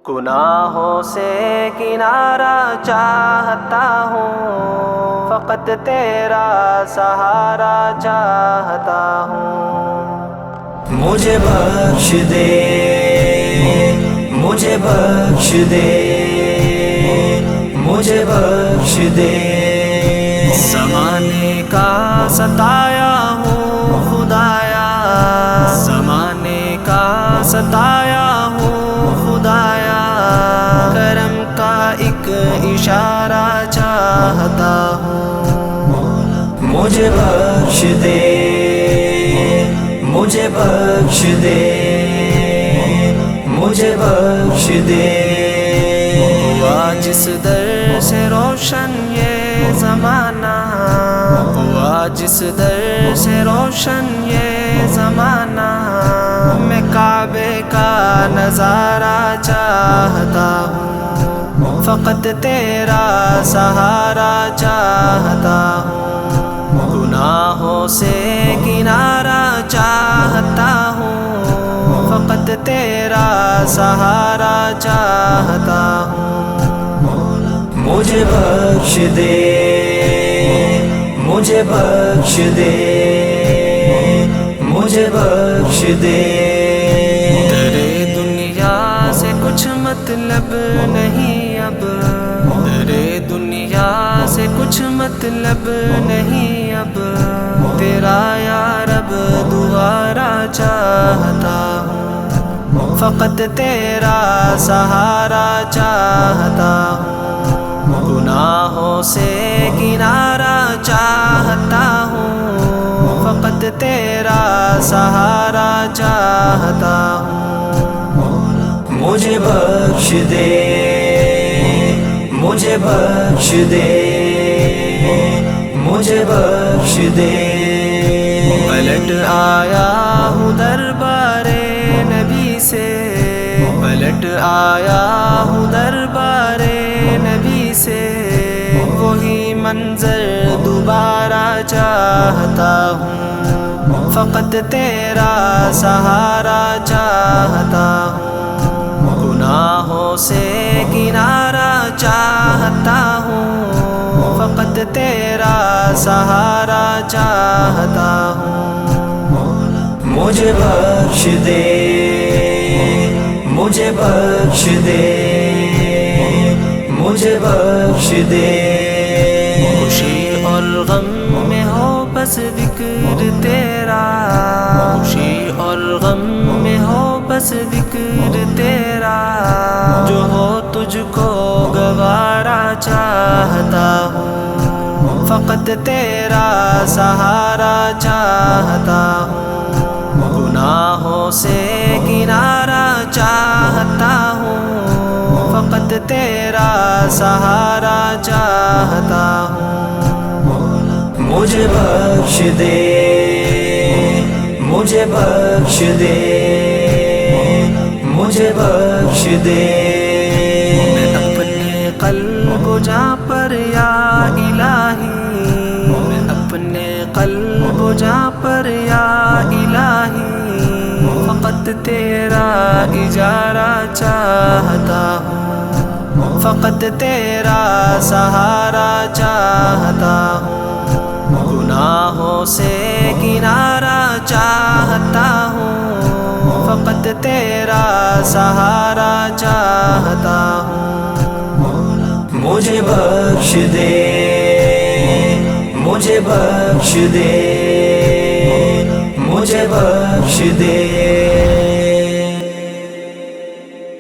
گناہوں سے کنارہ چاہتا ہوں، فقط تیرا سہارا چاہتا ہوں۔ مجھے بخش دے، مجھے بخش دے، مجھے بخش دے۔ زمانے کا ستایا ہوں خدایا، زمانے کا ستایا ہوں خدایا، کرم کا ایک اشارہ چاہتا ہوں۔ مجھے بخش دے، مجھے بخش دے، مجھے بخش دے۔ ہوا جس در سے روشن یہ زمانہ، ہوا جس در سے روشن یہ زمانہ، میں کعبے کا نظارہ چاہتا ہوں، فقط تیرا سہارا چاہتا ہوں۔ گناہوں سے کنارہ چاہتا ہوں، فقط تیرا سہارا چاہتا ہوں۔ مجھے بخش دے، مجھے بخش دے، مجھے بخش دے۔ تیرے دنیا سے کچھ مطلب نہیں اب، تیرے دنیا سے کچھ مطلب نہیں اب، تیرا یا رب دوبارہ چاہتا ہوں، فقط تیرا سہارا چاہتا ہوں۔ گناہوں سے کنارہ چاہتا ہوں، فقط تیرا سہارا چاہتا ہوں۔ مجھے بخش دے، مجھے بخش دے، مجھے بخش دے۔ پلٹ آیا ہوں دربار نبی سے، پلٹ آیا ہوں دربار نبی سے، وہی منظر دوبارہ چاہتا ہوں، فقط تیرا سہارا چاہتا ہوں۔ گناہوں سے کنارہ چاہتا ہوں، فقط تیرا سہارا چاہتا ہوں۔ مجھے بخش دے، مجھے بخش دے، مجھے بخش دے۔ خوشی اور غم میں ہو بس ذکر تیرا، خوشی اور غم میں ہو بس ذکر تیرا، جو ہو تجھ کو گوارا چاہتا ہوں، فقط تیرا سہارا چاہتا ہوں۔ گناہوں سے کنارہ چاہتا ہوں، فقط تیرا سہارا چاہتا ہوں۔ مجھے بخش دے، مجھے بخش دے، مجھے بخش دے۔ میں اپنے قلب و جاں پر یا الہی، میں اپنے قلب و جاں پر یا الہی، فقط تیرا اجارہ چاہتا ہوں، فقط تیرا سہارا چاہتا ہوں۔ گناہوں سے کنارہ چاہتا ہوں، فقط تیرا سہارا چاہتا ہوں۔ مجھے بخش دے، مجھے بخش دے، مجھے بخش دے۔